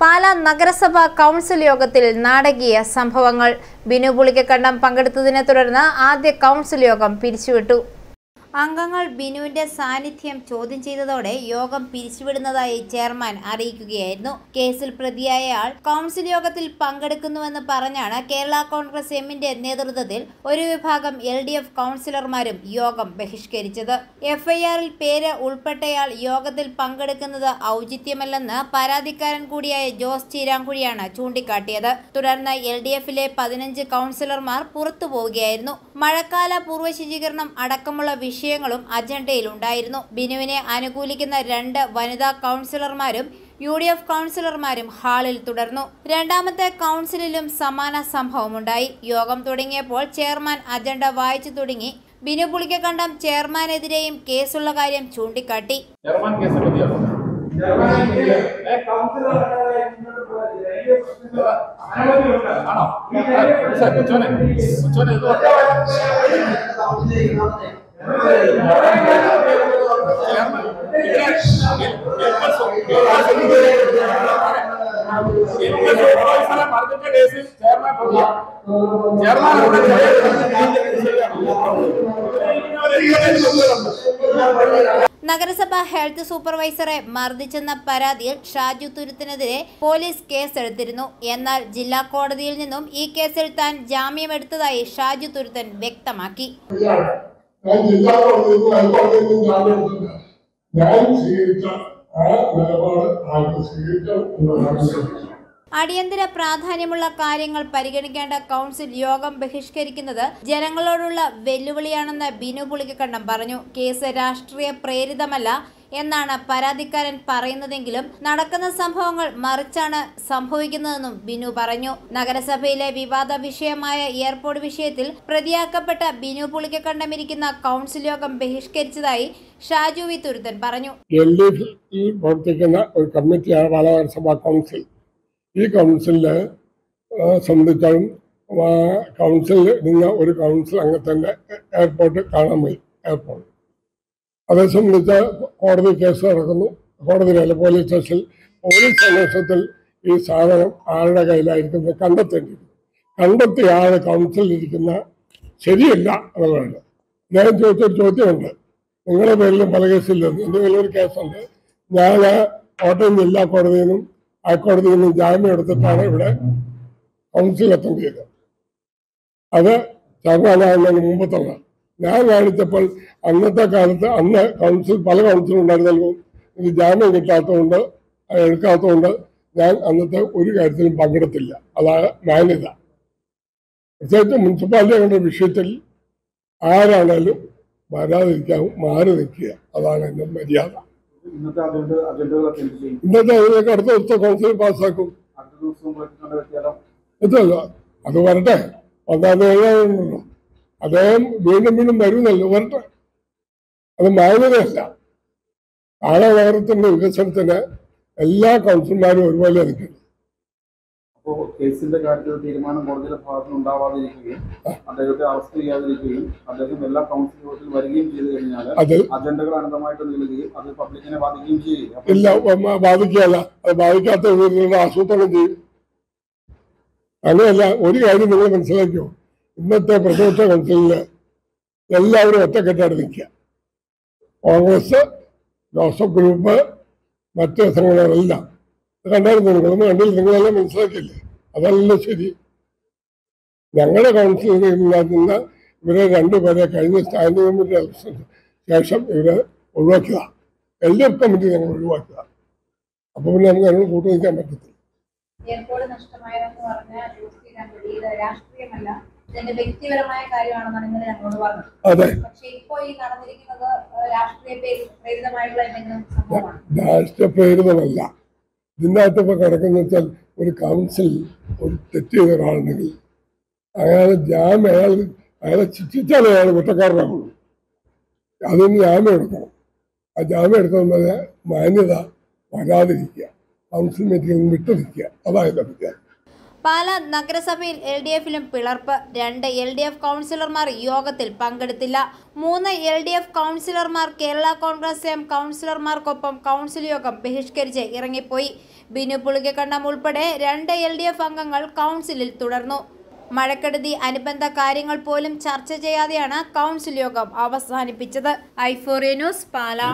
പാലാ നഗരസഭ കൗൺസിൽ യോഗത്തിൽ നാടകീയ സംഭവങ്ങൾ. ബിനു പുളിക്കക്കണ്ടം പങ്കെടുത്തതിനെ തുടർന്ന് ആദ്യ കൗൺസിൽ യോഗം പിരിച്ചുവിട്ടു. അംഗങ്ങൾ ബിനുവിന്റെ സാന്നിധ്യം ചോദ്യം ചെയ്തതോടെ യോഗം പിരിച്ചുവിടുന്നതായി ചെയർമാൻ അറിയിക്കുകയായിരുന്നു. കേസിൽ പ്രതിയായ ആൾ കൗൺസിൽ യോഗത്തിൽ പങ്കെടുക്കുന്നുവെന്ന് പറഞ്ഞാണ് കേരള കോൺഗ്രസ് എമ്മിന്റെ നേതൃത്വത്തിൽ ഒരു വിഭാഗം LDF കൗൺസിലർമാരും യോഗം ബഹിഷ്കരിച്ചത്. FIRൽ പേര് ഉൾപ്പെട്ടയാൾ യോഗത്തിൽ പങ്കെടുക്കുന്നത് ഔചിത്യമല്ലെന്ന് പരാതിക്കാരൻ കൂടിയായ ജോസ് ചീരാങ്കുഴിയാണ് ചൂണ്ടിക്കാട്ടിയത്. തുടർന്ന് LDFിലെ 15 കൗൺസിലർമാർ പുറത്തു പോവുകയായിരുന്നു. മഴക്കാല പൂർവ്വശുചീകരണം അടക്കമുള്ള വിഷയങ്ങളും അജണ്ടയിലുണ്ടായിരുന്നു. ബിനുവിനെ അനുകൂലിക്കുന്ന 2 വനിതാ കൗൺസിലർമാരും UDF കൗൺസിലർമാരും ഹാളിൽ തുടർന്നു. രണ്ടാമത്തെ കൗൺസിലിലും സമാന സംഭവമുണ്ടായി. യോഗം തുടങ്ങിയപ്പോൾ ചെയർമാൻ അജണ്ട വായിച്ചു തുടങ്ങി. ബിനു പുളിക്കക്കണ്ടം ചെയർമാനെതിരെയും കേസുള്ള കാര്യം ചൂണ്ടിക്കാട്ടി. നഗരസഭ ഹെൽത്ത് സൂപ്പർവൈസറെ മർദ്ദിച്ചെന്ന പരാതിയിൽ ഷാജു തുരുത്തിനെതിരെ പോലീസ് കേസെടുത്തിരുന്നു. എന്നാൽ ജില്ലാ കോടതിയിൽ നിന്നും ഈ കേസിൽ താൻ ജാമ്യമെടുത്തതായി ഷാജു തുരുത്തൻ വ്യക്തമാക്കി. അടിയന്തര പ്രാധാന്യമുള്ള കാര്യങ്ങൾ പരിഗണിക്കേണ്ട കൗൺസിൽ യോഗം ബഹിഷ്കരിക്കുന്നത് ജനങ്ങളോടുള്ള വെല്ലുവിളിയാണെന്ന് ബിനു പുളിക്കക്കണ്ടം പറഞ്ഞു. കേസ് രാഷ്ട്രീയ പ്രേരിതമല്ല എന്നാണ് പരാതിക്കാരൻ പറയുന്നതെങ്കിലും നടക്കുന്ന സംഭവങ്ങൾ മറിച്ചാണ് സംഭവിക്കുന്നതെന്നും ബിനു പറഞ്ഞു. നഗരസഭയിലെ വിവാദ വിഷയമായ എയർപോർട്ട് വിഷയത്തിൽ പ്രതിയാക്കപ്പെട്ട ബിനു പുളിക്കക്കണ്ടം ഇരിക്കുന്ന കൗൺസിൽ യോഗം ബഹിഷ്കരിച്ചതായി ഷാജു വി തുരുത്തൻ പറഞ്ഞു. പ്രവർത്തിക്കുന്ന ഒരു കമ്മിറ്റിയാണ് പാലാ നഗരസഭാ കൗൺസിൽ. ഈ കൗൺസിലിനെ സംബന്ധിച്ചാലും കൗൺസിലിൽ നിന്ന് ഒരു കൗൺസിൽ അംഗത്തിൻ്റെ എയർപോർട്ട് കാണാൻ പോയി. എയർപോർട്ട് അതേ സംബന്ധിച്ച് കോടതി കേസ് നടക്കുന്നു. കോടതിയിലല്ല, പോലീസ് സ്റ്റേഷനിൽ പോലീസ് അന്വേഷണത്തിൽ ഈ സാധനം ആരുടെ കയ്യിലായിരിക്കുന്നത് കണ്ടെത്തിയ ആള് കൗൺസിലിരിക്കുന്ന ശരിയല്ല എന്നുള്ളതാണ്. ഞാൻ ചോദിച്ചൊരു ചോദ്യമുണ്ട്, നിങ്ങളുടെ പേരിലും പല കേസില്ലെന്ന്. എൻ്റെ പേരിലൊരു കേസുണ്ട്. ഞാൻ കോട്ടയം ജില്ലാ കോടതിയിൽ നിന്നും ഹൈക്കോടതിയിൽ നിന്നും ജാമ്യം എടുത്തിട്ടാണ് ഇവിടെ കൗൺസിൽ അറ്റൻഡ് ചെയ്തത്. അത് ചെയർമാനാകുന്നതിന് മുമ്പത്തുള്ള ഞാൻ കാണിച്ചപ്പോൾ അന്നത്തെ കാലത്ത് അന്ന് പല കൗൺസിലും ഉണ്ടായിരുന്നല്ലോ. എനിക്ക് ജാമ്യം കിട്ടാത്തതുകൊണ്ട് എടുക്കാത്തതുകൊണ്ട് ഞാൻ അന്നത്തെ ഒരു കാര്യത്തിലും പങ്കെടുത്തില്ല. അതാണ് മാന്യത. പ്രത്യേകിച്ച് മുനിസിപ്പാലിറ്റികളുടെ വിഷയത്തിൽ ആരാണേലും വരാതിരിക്കാവും, മാറി നിൽക്കുക. അതാണ് എൻ്റെ മര്യാദ. ഇന്നത്തെ അതിലേക്ക് അടുത്ത ദിവസത്തെ കൗൺസിൽ പാസ്സാക്കും. എത്തല്ലോ, അത് വരട്ടെ. 1-ാം തീയതി അദ്ദേഹം വീണ്ടും വരുന്നല്ലോ, വരട്ടെ. അത് മാന്യതയല്ല. പാലാ നഗരത്തിന്റെ വികസനത്തിന് എല്ലാ കൗൺസിലർമാരും ഒരുപോലെ നിൽക്കുന്നു. അപ്പോൾ കേസിന്റെ കാര്യത്തിൽ തീരുമാനം കോടതിയുടെ ഭാഗത്ത് നിന്ന് ഉണ്ടാവാതിരിക്കുകയും അദ്ദേഹത്തെ അറസ്റ്റ് ചെയ്യാതിരിക്കുകയും അദ്ദേഹം എല്ലാ കൗൺസിൽ യോഗത്തിൽ വരികയും ചെയ്തു കഴിഞ്ഞാൽ അജണ്ടകൾ അനന്തമായിട്ട് നീളുകയും അത് പബ്ലിക്കിനെ ബാധിക്കുകയും ചെയ്യും. ഇല്ല, ബാധിക്കുകയല്ല. അത് ബാധിക്കാത്ത രീതിയിലുള്ള ആസൂത്രണം ചെയ്യും. അങ്ങനെയല്ല. ഒരു കാര്യം നിങ്ങൾ മനസ്സിലാക്കിയോ, ഇന്നത്തെ പ്രതിപക്ഷ കൗൺസിലില് എല്ലാവരും ഒറ്റക്കെട്ടായിട്ട് നിൽക്കുക. കോൺഗ്രസ്, ജോസഫ് ഗ്രൂപ്പ്, മറ്റ് സംഘടനകളെല്ലാം കണ്ടായിരുന്നു. നിങ്ങളൊന്നും കണ്ടില്ല, നിങ്ങളെല്ലാം മനസ്സിലാക്കിയില്ലേ? അതല്ലല്ലോ ശരി. ഞങ്ങളുടെ കൗൺസിലിൽ നിന്ന് ഇവരെ 2 പേരെ കഴിഞ്ഞ സ്റ്റാൻഡിംഗ് കമ്മിറ്റി ഇലക്ഷന് ശേഷം ഇവരെ ഒഴിവാക്കിയതാണ്. LDF കമ്മിറ്റി ഞങ്ങൾ ഒഴിവാക്കിയതാണ്. അപ്പോൾ പിന്നെ നമുക്ക് അതിനോട് കൂട്ടു നിൽക്കാൻ പറ്റത്തില്ല. അതെ, രാഷ്ട്രീയ പ്രേരിതമല്ല. ഇതിനകത്ത് ഇപ്പോൾ കിടക്കുന്ന വെച്ചാൽ ഒരു കൗൺസിൽ ഒരു തെറ്റ് ചെയ്ത ഒരാളുണ്ടെങ്കിൽ അയാളെ ശിക്ഷിച്ചാലേ അയാൾ കുറ്റക്കാരനാകുള്ളൂ. അതിന് ജാമ്യം എടുക്കണം. ആ ജാമ്യം എടുക്കുന്നത് മാന്യത വരാതിരിക്കുക, കൗൺസിൽ മീറ്റിംഗിൽ വിട്ടു നിൽക്കുക. അതായത് പാലാ നഗരസഭയിൽ LDF-ലും പിളർപ്പ്. 2 LDF കൗൺസിലർമാർ യോഗത്തിൽ പങ്കെടുത്തില്ല. 3 LDF കൗൺസിലർമാർ കേരള കോൺഗ്രസ് എം കൗൺസിലർമാർക്കൊപ്പം കൗൺസിൽ യോഗം ബഹിഷ്കരിച്ച് ഇറങ്ങിപ്പോയി. ബിനു പുളിക്കക്കണ്ടം ഉൾപ്പെടെ 2 LDF അംഗങ്ങൾ കൗൺസിലിൽ തുടർന്നു. മഴക്കെടുതി അനുബന്ധ കാര്യങ്ങൾ പോലും ചർച്ച ചെയ്യാതെയാണ് കൗൺസിൽ യോഗം അവസാനിപ്പിച്ചത്. i4A news, Pala.